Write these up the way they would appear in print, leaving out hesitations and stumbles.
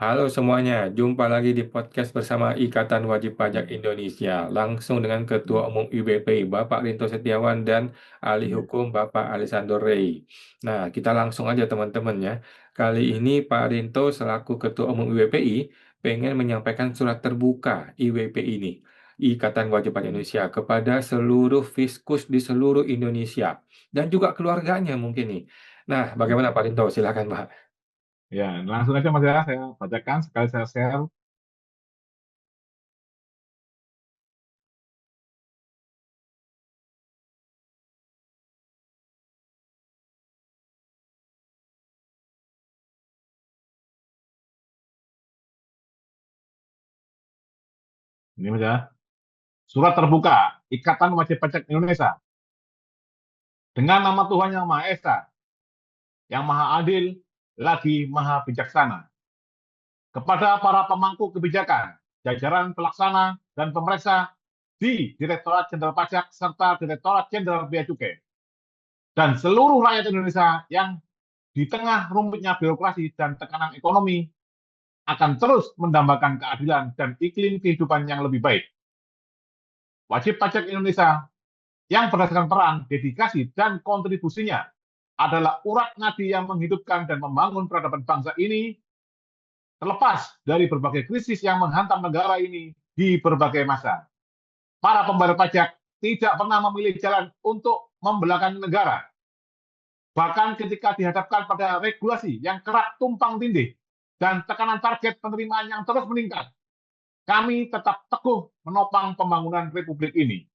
Halo semuanya, jumpa lagi di podcast bersama Ikatan Wajib Pajak Indonesia, langsung dengan Ketua Umum IBPI, Bapak Rinto Setiawan, dan Ahli Ya. Hukum Bapak Alessandro Rey. Nah, kita langsung aja teman-teman ya. Kali ini Pak Rinto selaku Ketua Umum IBPI pengen menyampaikan surat terbuka IWPI ini, Ikatan Wajib Pajak Indonesia, kepada seluruh fiskus di seluruh Indonesia, dan juga keluarganya mungkin nih. Nah, bagaimana Pak Rinto? Silakan Pak. Ya, langsung aja Mas ya, saya bacakan sekali saya share. Ini Mas ya, surat terbuka Ikatan Wajib Pajak Indonesia dengan nama Tuhan Yang Maha Esa, yang Maha Adil, lagi Maha Bijaksana, kepada para pemangku kebijakan, jajaran pelaksana dan pemeriksa di Direktorat Jenderal Pajak serta Direktorat Jenderal Bea Cukai, dan seluruh rakyat Indonesia yang di tengah rumitnya birokrasi dan tekanan ekonomi akan terus mendambakan keadilan dan iklim kehidupan yang lebih baik. Wajib pajak Indonesia yang berdasarkan peran, dedikasi, dan kontribusinya adalah urat nadi yang menghidupkan dan membangun peradaban bangsa ini terlepas dari berbagai krisis yang menghantam negara ini di berbagai masa. Para pembayar pajak tidak pernah memilih jalan untuk membelakangi negara, bahkan ketika dihadapkan pada regulasi yang kerap tumpang tindih dan tekanan target penerimaan yang terus meningkat, kami tetap teguh menopang pembangunan Republik ini.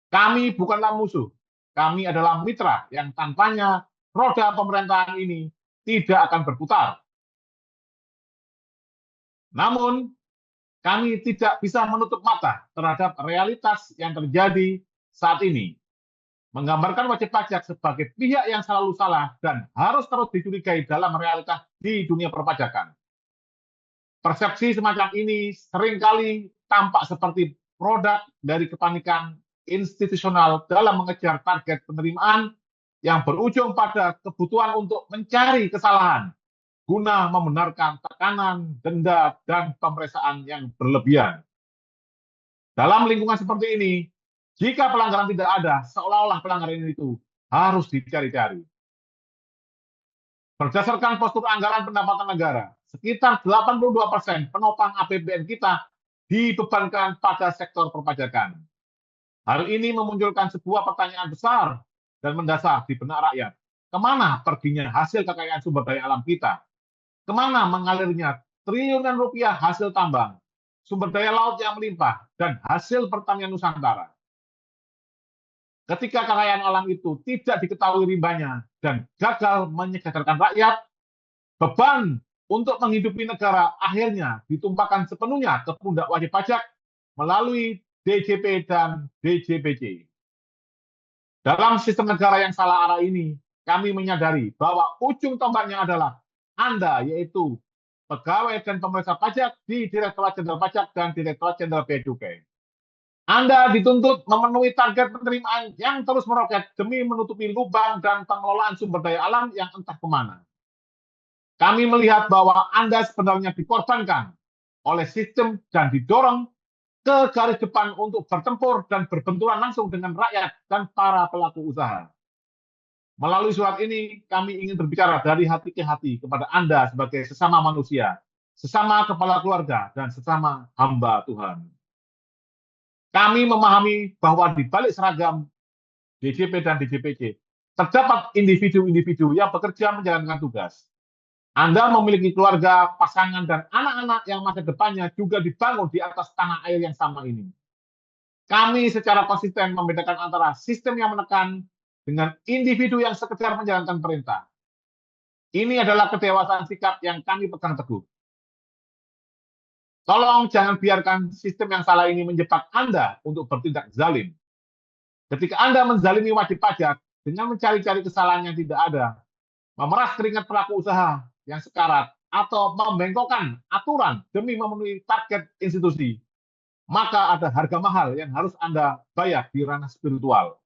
Kami bukanlah musuh, kami adalah mitra yang tanpanya roda pemerintahan ini tidak akan berputar. Namun, kami tidak bisa menutup mata terhadap realitas yang terjadi saat ini, menggambarkan wajib pajak sebagai pihak yang selalu salah dan harus terus dicurigai dalam realitas di dunia perpajakan. Persepsi semacam ini seringkali tampak seperti produk dari kepanikan institusional dalam mengejar target penerimaan yang berujung pada kebutuhan untuk mencari kesalahan guna membenarkan tekanan, denda, dan pemeriksaan yang berlebihan. Dalam lingkungan seperti ini, jika pelanggaran tidak ada, seolah-olah pelanggaran itu harus dicari-cari. Berdasarkan postur anggaran pendapatan negara, sekitar 82% penopang APBN kita dibebankan pada sektor perpajakan. Hal ini memunculkan sebuah pertanyaan besar dan mendasar di benak rakyat. Kemana perginya hasil kekayaan sumber daya alam kita? Kemana mengalirnya triliunan rupiah hasil tambang, sumber daya laut yang melimpah, dan hasil pertanian Nusantara? Ketika kekayaan alam itu tidak diketahui rimbanya dan gagal menyejahterakan rakyat, beban untuk menghidupi negara akhirnya ditumpahkan sepenuhnya ke pundak wajib pajak melalui DJP dan DJPJ. Dalam sistem negara yang salah arah ini, kami menyadari bahwa ujung tombaknya adalah Anda, yaitu pegawai dan pemeriksa pajak di Direktorat Jenderal Pajak dan Direktorat Jenderal Bea Cukai. Anda dituntut memenuhi target penerimaan yang terus meroket demi menutupi lubang dan pengelolaan sumber daya alam yang entah kemana. Kami melihat bahwa Anda sebenarnya dikorbankan oleh sistem dan didorong ke garis depan untuk bertempur dan berbenturan langsung dengan rakyat dan para pelaku usaha. Melalui surat ini, kami ingin berbicara dari hati ke hati kepada Anda sebagai sesama manusia, sesama kepala keluarga, dan sesama hamba Tuhan. Kami memahami bahwa di balik seragam DJP dan DJPJ, terdapat individu-individu yang bekerja menjalankan tugas. Anda memiliki keluarga, pasangan, dan anak-anak yang masa depannya juga dibangun di atas tanah air yang sama ini. Kami secara konsisten membedakan antara sistem yang menekan dengan individu yang sekedar menjalankan perintah. Ini adalah kedewasaan sikap yang kami pegang teguh. Tolong jangan biarkan sistem yang salah ini menjebak Anda untuk bertindak zalim. Ketika Anda menzalimi wajib pajak dengan mencari-cari kesalahan yang tidak ada, memeras keringat pelaku usaha yang sekarat, atau membengkokkan aturan demi memenuhi target institusi, maka ada harga mahal yang harus Anda bayar di ranah spiritual.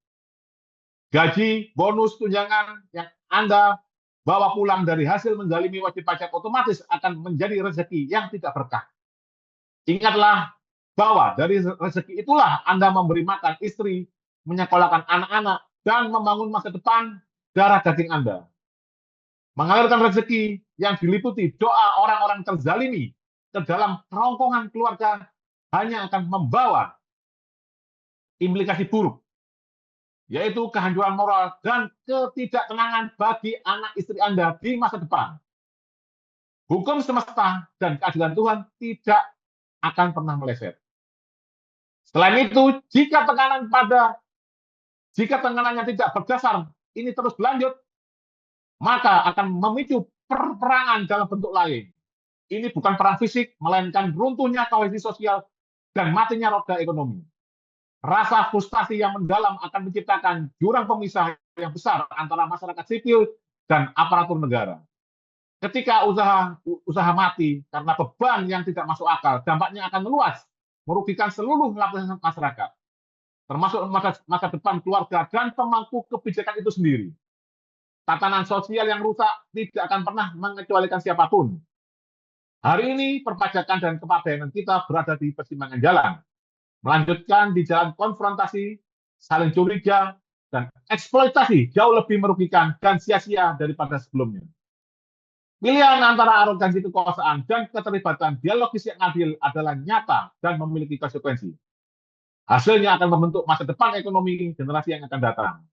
Gaji, bonus, tunjangan yang Anda bawa pulang dari hasil menzalimi wajib pajak otomatis akan menjadi rezeki yang tidak berkah. Ingatlah bahwa dari rezeki itulah Anda memberi makan istri, menyekolahkan anak-anak, dan membangun masa depan darah daging Anda. Mengalirkan rezeki yang diliputi doa orang-orang terzalimi ke dalam kerongkongan keluarga hanya akan membawa implikasi buruk, yaitu kehancuran moral dan ketidaktenangan bagi anak istri Anda di masa depan. Hukum semesta dan keadilan Tuhan tidak akan pernah meleset. Selain itu, jika tekanannya tidak berdasar ini terus berlanjut, maka akan memicu perperangan dalam bentuk lain. Ini bukan perang fisik, melainkan runtuhnya kohesi sosial dan matinya roda ekonomi. Rasa frustasi yang mendalam akan menciptakan jurang pemisah yang besar antara masyarakat sipil dan aparatur negara. Ketika usaha mati karena beban yang tidak masuk akal, dampaknya akan meluas, merugikan seluruh lapisan masyarakat, termasuk masa depan keluarga dan pemangku kebijakan itu sendiri. Tatanan sosial yang rusak tidak akan pernah mengecualikan siapapun. Hari ini perpajakan dan kepabeanan kita berada di persimpangan jalan, melanjutkan di jalan konfrontasi, saling curiga, dan eksploitasi jauh lebih merugikan dan sia-sia daripada sebelumnya. Pilihan antara arogansi kekuasaan dan keterlibatan dialogis yang adil adalah nyata dan memiliki konsekuensi. Hasilnya akan membentuk masa depan ekonomi generasi yang akan datang.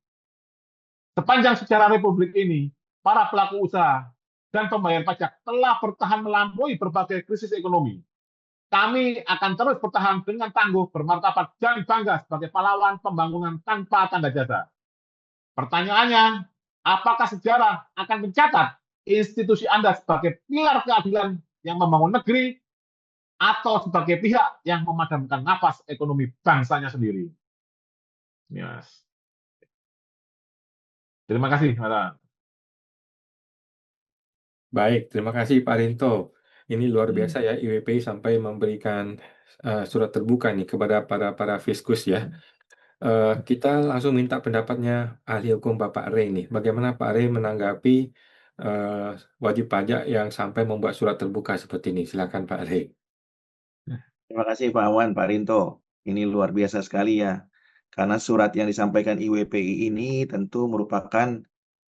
Sepanjang sejarah Republik ini, para pelaku usaha dan pembayar pajak telah bertahan melampaui berbagai krisis ekonomi. Kami akan terus bertahan dengan tangguh, bermartabat, dan bangga sebagai pahlawan pembangunan tanpa tanda jasa. Pertanyaannya, apakah sejarah akan mencatat institusi Anda sebagai pilar keadilan yang membangun negeri atau sebagai pihak yang memadamkan nafas ekonomi bangsanya sendiri? Yes. Terima kasih, Mara. Baik, terima kasih Pak Rinto. Ini luar biasa ya, IWPI sampai memberikan surat terbuka nih kepada para fiskus ya. Kita langsung minta pendapatnya ahli hukum Bapak Rey nih. Bagaimana Pak Rey menanggapi wajib pajak yang sampai membuat surat terbuka seperti ini? Silakan Pak Rey. Terima kasih Pak Awan, Pak Rinto. Ini luar biasa sekali ya. Karena surat yang disampaikan IWPI ini tentu merupakan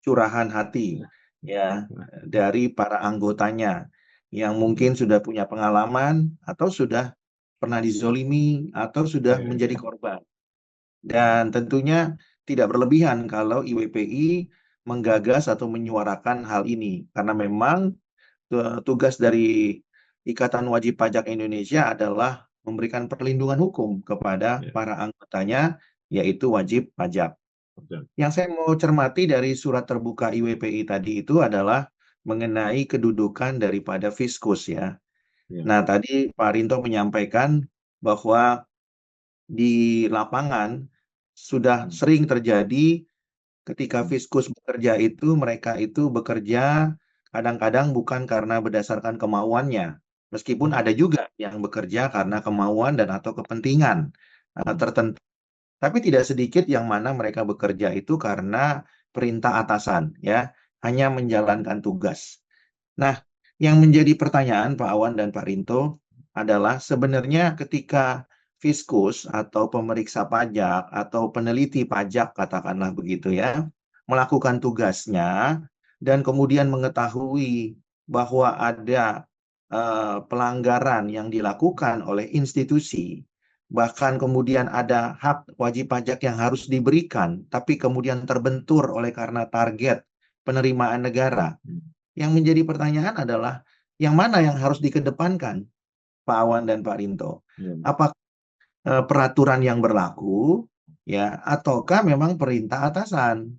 curahan hati ya dari para anggotanya yang mungkin sudah punya pengalaman atau sudah pernah dizolimi atau sudah menjadi korban. Dan tentunya tidak berlebihan kalau IWPI menggagas atau menyuarakan hal ini karena memang tugas dari Ikatan Wajib Pajak Indonesia adalah memberikan perlindungan hukum kepada para anggotanya, yaitu wajib pajak. Yang saya mau cermati dari surat terbuka IWPI tadi itu adalah mengenai kedudukan daripada fiskus ya. Nah, tadi Pak Rinto menyampaikan bahwa di lapangan sudah sering terjadi ketika fiskus bekerja itu, mereka itu bekerja kadang-kadang bukan karena berdasarkan kemauannya. Meskipun ada juga yang bekerja karena kemauan dan atau kepentingan tertentu. Tapi tidak sedikit yang mana mereka bekerja itu karena perintah atasan, ya, hanya menjalankan tugas. Nah, yang menjadi pertanyaan Pak Awan dan Pak Rinto adalah sebenarnya ketika fiskus atau pemeriksa pajak atau peneliti pajak, katakanlah begitu ya, melakukan tugasnya dan kemudian mengetahui bahwa ada pelanggaran yang dilakukan oleh institusi, bahkan kemudian ada hak wajib pajak yang harus diberikan, tapi kemudian terbentur oleh karena target penerimaan negara. Yang menjadi pertanyaan adalah, yang mana yang harus dikedepankan, Pak Awan dan Pak Rinto? Apakah peraturan yang berlaku, ya, ataukah memang perintah atasan?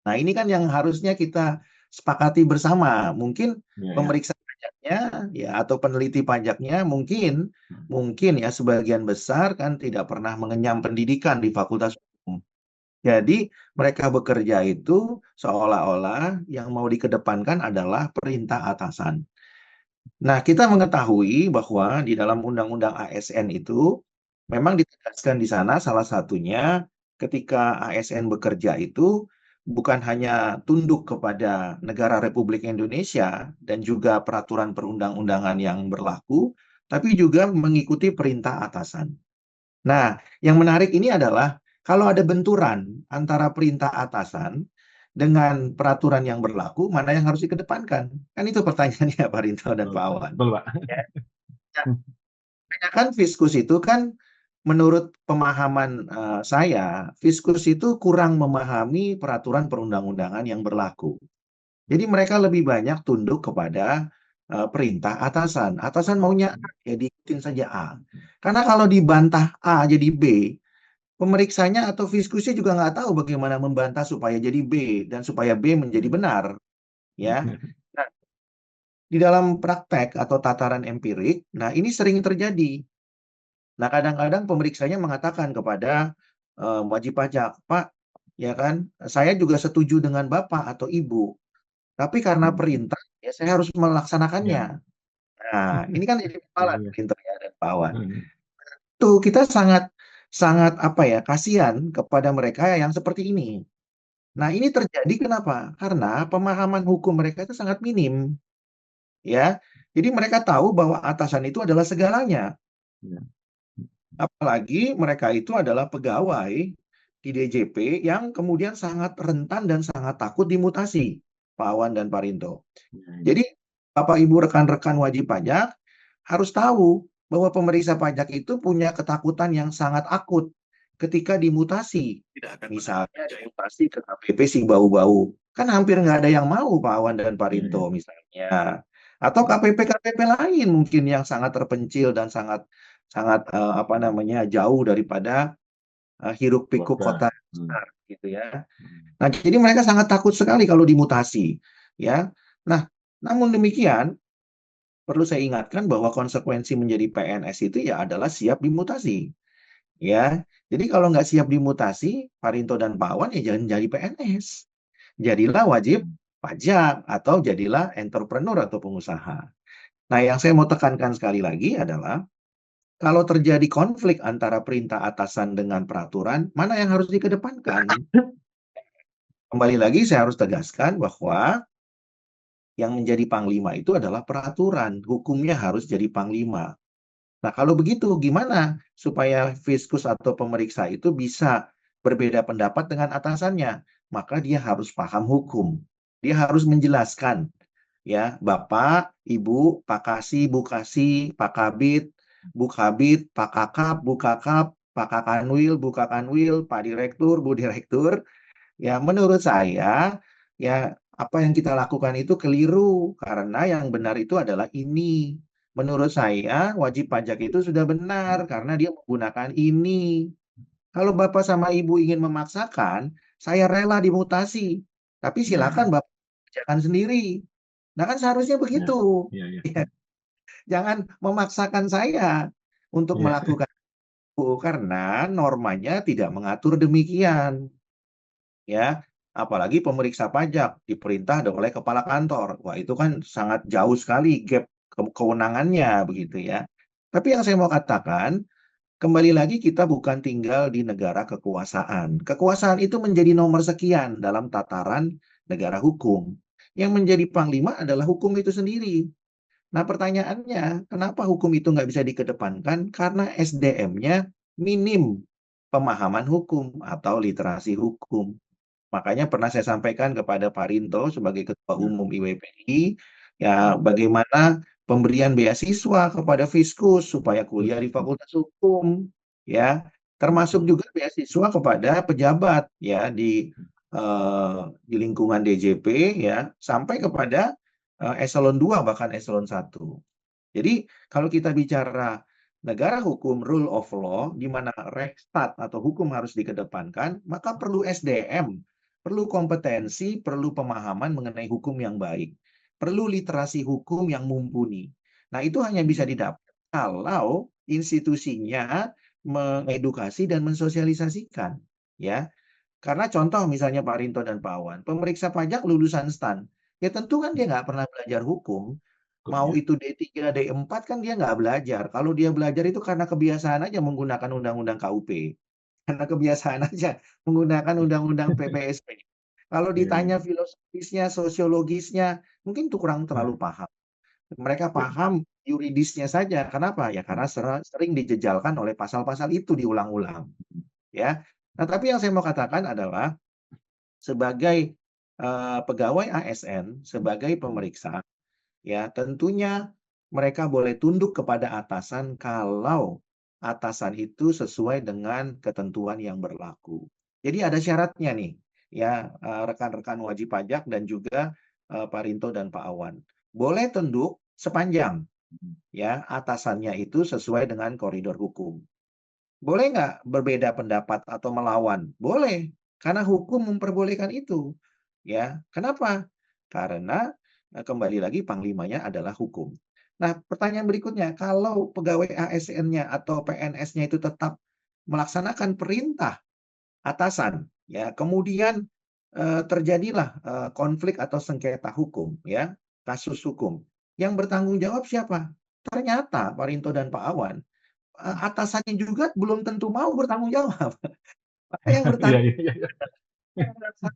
Nah, ini kan yang harusnya kita sepakati bersama. Mungkin pemeriksa pajaknya ya atau peneliti pajaknya mungkin ya sebagian besar kan tidak pernah mengenyam pendidikan di Fakultas Hukum. Jadi mereka bekerja itu seolah-olah yang mau dikedepankan adalah perintah atasan. Nah, kita mengetahui bahwa di dalam Undang-Undang ASN itu memang ditegaskan di sana salah satunya ketika ASN bekerja itu bukan hanya tunduk kepada negara Republik Indonesia dan juga peraturan perundang-undangan yang berlaku, tapi juga mengikuti perintah atasan. Nah, yang menarik ini adalah kalau ada benturan antara perintah atasan dengan peraturan yang berlaku, mana yang harus dikedepankan? Kan itu pertanyaannya Pak Rinto dan Pak Awan. Betul, Pak. Ya, kan Fiskus itu kan menurut pemahaman saya, Fiskus itu kurang memahami peraturan perundang-undangan yang berlaku. Jadi mereka lebih banyak tunduk kepada perintah atasan. Atasan maunya A, ya diikutin saja A. Karena kalau dibantah A jadi B, pemeriksanya atau fiskusnya juga nggak tahu bagaimana membantah supaya jadi B dan supaya B menjadi benar. Ya, nah, di dalam praktek atau tataran empirik, nah ini sering terjadi. Nah, kadang-kadang pemeriksanya mengatakan kepada wajib pajak, Pak, ya kan, saya juga setuju dengan Bapak atau Ibu, tapi karena perintah, ya saya harus melaksanakannya. Ya. Nah, ini kan jadi masalah Iya. perintah ya dan Pawan. Hmm. Tuh, kita sangat sangat apa ya, kasihan kepada mereka yang seperti ini. Nah, ini terjadi kenapa? Karena pemahaman hukum mereka itu sangat minim, ya. Jadi mereka tahu bahwa atasan itu adalah segalanya. Ya. Apalagi mereka itu adalah pegawai di DJP yang kemudian sangat rentan dan sangat takut dimutasi, Pak Awan dan Pak Rinto. Jadi, Bapak Ibu rekan-rekan wajib pajak harus tahu bahwa pemeriksa pajak itu punya ketakutan yang sangat akut ketika dimutasi. Misalnya dimutasi ke KPP si bau-bau. Kan hampir nggak ada yang mau Pak Awan dan Pak Rinto misalnya. Atau KPP-KPP lain mungkin yang sangat terpencil dan sangat sangat apa namanya jauh daripada hiruk pikuk kota besar gitu ya. Nah, jadi mereka sangat takut sekali kalau dimutasi, ya. Nah, namun demikian perlu saya ingatkan bahwa konsekuensi menjadi PNS itu ya adalah siap dimutasi, ya. Jadi kalau nggak siap dimutasi, Pak Rinto dan Pak Awan ya jangan jadi PNS. Jadilah wajib pajak atau jadilah entrepreneur atau pengusaha. Nah, yang saya mau tekankan sekali lagi adalah kalau terjadi konflik antara perintah atasan dengan peraturan, mana yang harus dikedepankan? Kembali lagi saya harus tegaskan bahwa yang menjadi panglima itu adalah peraturan. Hukumnya harus jadi panglima. Nah, kalau begitu gimana supaya fiskus atau pemeriksa itu bisa berbeda pendapat dengan atasannya? Maka dia harus paham hukum. Dia harus menjelaskan, ya, Bapak, Ibu, Pak Kasih, Bu Kasih, Pak Kabit, Bu Kabit, Pak Kakap, Bu Kakap, Pak Kakanwil, Bu Kakanwil, Pak Direktur, Bu Direktur. Ya, menurut saya, ya, apa yang kita lakukan itu keliru, karena yang benar itu adalah ini. Menurut saya, wajib pajak itu sudah benar, karena dia menggunakan ini. Kalau Bapak sama Ibu ingin memaksakan, saya rela dimutasi. Tapi silakan Bapak kerjakan sendiri. Nah, kan seharusnya begitu. Ya. Ya, jangan memaksakan saya untuk Ya. melakukan itu, karena normanya tidak mengatur demikian. Ya, apalagi pemeriksa pajak diperintah oleh kepala kantor. Wah, itu kan sangat jauh sekali gap kewenangannya begitu ya. Tapi yang saya mau katakan, kembali lagi kita bukan tinggal di negara kekuasaan. Kekuasaan itu menjadi nomor sekian dalam tataran negara hukum. Yang menjadi panglima adalah hukum itu sendiri. Nah, pertanyaannya, kenapa hukum itu nggak bisa dikedepankan? Karena SDM-nya minim pemahaman hukum atau literasi hukum. Makanya pernah saya sampaikan kepada Pak Rinto sebagai Ketua Umum IWPI, ya bagaimana pemberian beasiswa kepada Fiskus supaya kuliah di Fakultas Hukum, ya termasuk juga beasiswa kepada pejabat ya di lingkungan DJP ya sampai kepada eselon 2 bahkan eselon 1. Jadi kalau kita bicara negara hukum rule of law di mana Rechtsstaat atau hukum harus dikedepankan, maka perlu SDM, perlu kompetensi, perlu pemahaman mengenai hukum yang baik, perlu literasi hukum yang mumpuni. Nah, itu hanya bisa didapat kalau institusinya mengedukasi dan mensosialisasikan, ya. Karena contoh misalnya Pak Rinto dan Pak Awan, pemeriksa pajak lulusan STAN, ya tentu kan dia nggak pernah belajar hukum. Mau itu D3, D4 kan dia nggak belajar. Kalau dia belajar itu karena kebiasaan aja menggunakan undang-undang KUP. Karena kebiasaan aja menggunakan undang-undang PPSP. Kalau Iya, iya. ditanya filosofisnya, sosiologisnya, mungkin itu kurang terlalu paham. Mereka paham yuridisnya saja. Kenapa? Ya karena sering dijejalkan oleh pasal-pasal itu diulang-ulang. Ya. Nah, tapi yang saya mau katakan adalah sebagai pegawai ASN, sebagai pemeriksa, ya tentunya mereka boleh tunduk kepada atasan kalau atasan itu sesuai dengan ketentuan yang berlaku. Jadi ada syaratnya nih, ya rekan-rekan wajib pajak dan juga Pak Rinto dan Pak Awan. Boleh tunduk sepanjang ya atasannya itu sesuai dengan koridor hukum. Boleh nggak berbeda pendapat atau melawan? Boleh, karena hukum memperbolehkan itu. Ya, kenapa? Karena kembali lagi panglimanya adalah hukum. Nah, pertanyaan berikutnya, kalau pegawai ASN-nya atau PNS-nya itu tetap melaksanakan perintah atasan, ya, kemudian terjadilah konflik atau sengketa hukum, ya, kasus hukum. Yang bertanggung jawab siapa? Ternyata Pak Rinto dan Pak Awan, atasannya juga belum tentu mau bertanggung jawab. Maka yang Iya, bertanggung iya, iya. jawab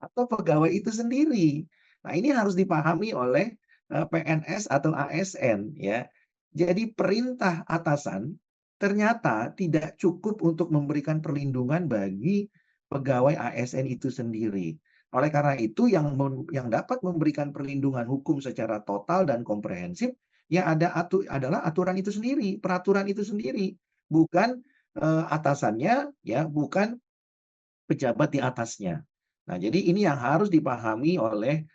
atau pegawai itu sendiri. Nah, ini harus dipahami oleh PNS atau ASN ya. Jadi perintah atasan ternyata tidak cukup untuk memberikan perlindungan bagi pegawai ASN itu sendiri. Oleh karena itu yang dapat memberikan perlindungan hukum secara total dan komprehensif ya adalah aturan itu sendiri, peraturan itu sendiri, bukan atasannya ya, bukan pejabat di atasnya. Nah, jadi ini yang harus dipahami oleh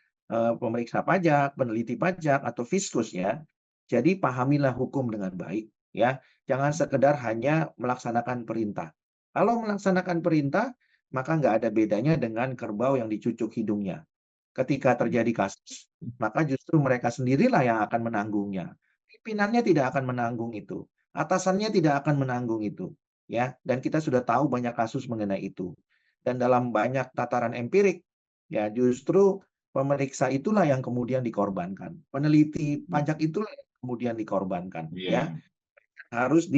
pemeriksa pajak, peneliti pajak, atau fiskus ya. Jadi pahamilah hukum dengan baik ya. Jangan sekedar hanya melaksanakan perintah. Kalau melaksanakan perintah, maka nggak ada bedanya dengan kerbau yang dicucuk hidungnya. Ketika terjadi kasus, maka justru mereka sendirilah yang akan menanggungnya. Pimpinannya tidak akan menanggung itu. Atasannya tidak akan menanggung itu. Ya, dan kita sudah tahu banyak kasus mengenai itu. Dan dalam banyak tataran empirik, ya justru pemeriksa itulah yang kemudian dikorbankan. Peneliti pajak itulah yang kemudian dikorbankan. Ya, Iya. harus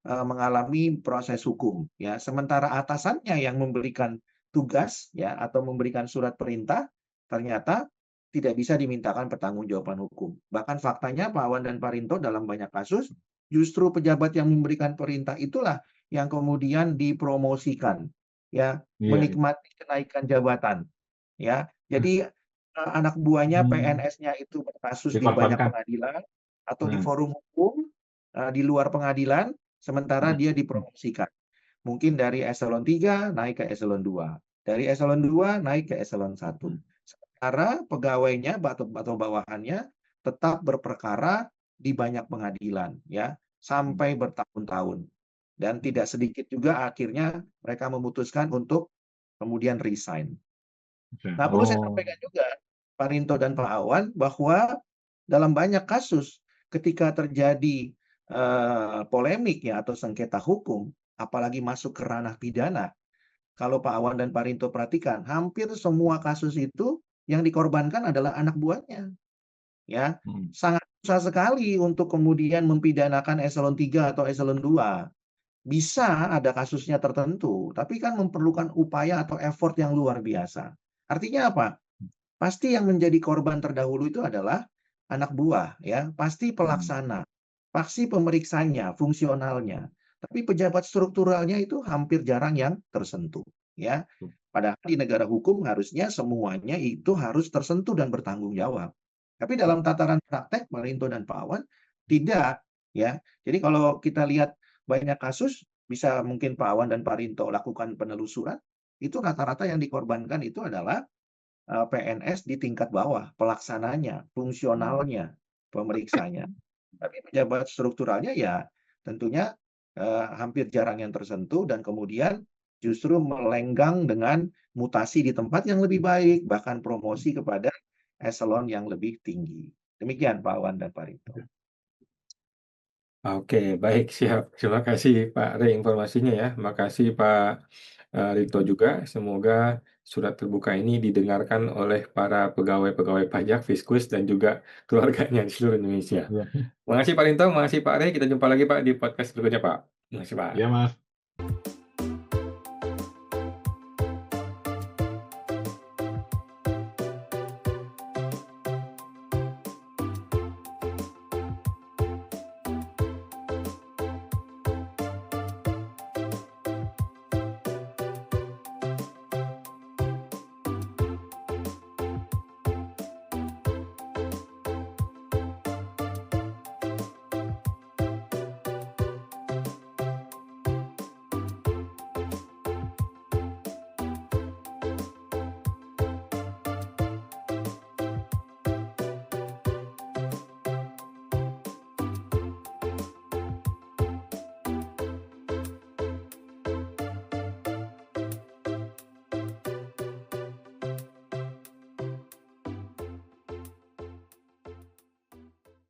mengalami proses hukum. Ya, sementara atasannya yang memberikan tugas ya atau memberikan surat perintah ternyata tidak bisa dimintakan pertanggungjawaban hukum. Bahkan faktanya Pak Awan dan Pak Rinto dalam banyak kasus justru pejabat yang memberikan perintah itulah yang kemudian dipromosikan ya, Iya, iya. menikmati kenaikan jabatan ya. Jadi anak buahnya PNS-nya itu berkasus di banyak Dikorbankan. pengadilan atau di Hmm. forum hukum di luar pengadilan sementara dia dipromosikan. Mungkin dari eselon 3 naik ke eselon 2. Dari eselon 2 naik ke eselon 1. Sementara pegawainya atau bawahannya tetap berperkara di banyak pengadilan ya sampai bertahun-tahun. Dan tidak sedikit juga akhirnya mereka memutuskan untuk kemudian resign. Nah, perlu saya Oh, sampaikan juga, Pak Rinto dan Pak Awan, bahwa dalam banyak kasus ketika terjadi polemik ya atau sengketa hukum, apalagi masuk ke ranah pidana, kalau Pak Awan dan Pak Rinto perhatikan, hampir semua kasus itu yang dikorbankan adalah anak buahnya. Ya, sangat susah sekali untuk kemudian mempidanakan eselon 3 atau eselon 2. Bisa ada kasusnya tertentu, tapi kan memerlukan upaya atau effort yang luar biasa. Artinya apa? Pasti yang menjadi korban terdahulu itu adalah anak buah, ya. Pasti pelaksana, pasti pemeriksanya, fungsionalnya. Tapi pejabat strukturalnya itu hampir jarang yang tersentuh, ya. Padahal di negara hukum harusnya semuanya itu harus tersentuh dan bertanggung jawab. Tapi dalam tataran praktek, Pak Rinto dan Pak Awan, tidak, ya. Jadi kalau kita lihat banyak kasus, bisa mungkin Pak Awan dan Pak Rinto lakukan penelusuran, itu rata-rata yang dikorbankan itu adalah PNS di tingkat bawah, pelaksananya, fungsionalnya, pemeriksanya. Tapi pejabat strukturalnya ya tentunya hampir jarang yang tersentuh dan kemudian justru melenggang dengan mutasi di tempat yang lebih baik, bahkan promosi kepada eselon yang lebih tinggi. Demikian Pak Awan dan Pak Rinto. Oke, baik, siap. Terima kasih Pak Rey informasinya ya. Makasih Pak Rito juga. Semoga surat terbuka ini didengarkan oleh para pegawai-pegawai pajak, Fiskus, dan juga keluarganya di seluruh Indonesia. iya. Makasih Pak Rinto, makasih Pak Rey. Kita jumpa lagi Pak di podcast berikutnya Pak. Makasih Pak. Iya, Mas.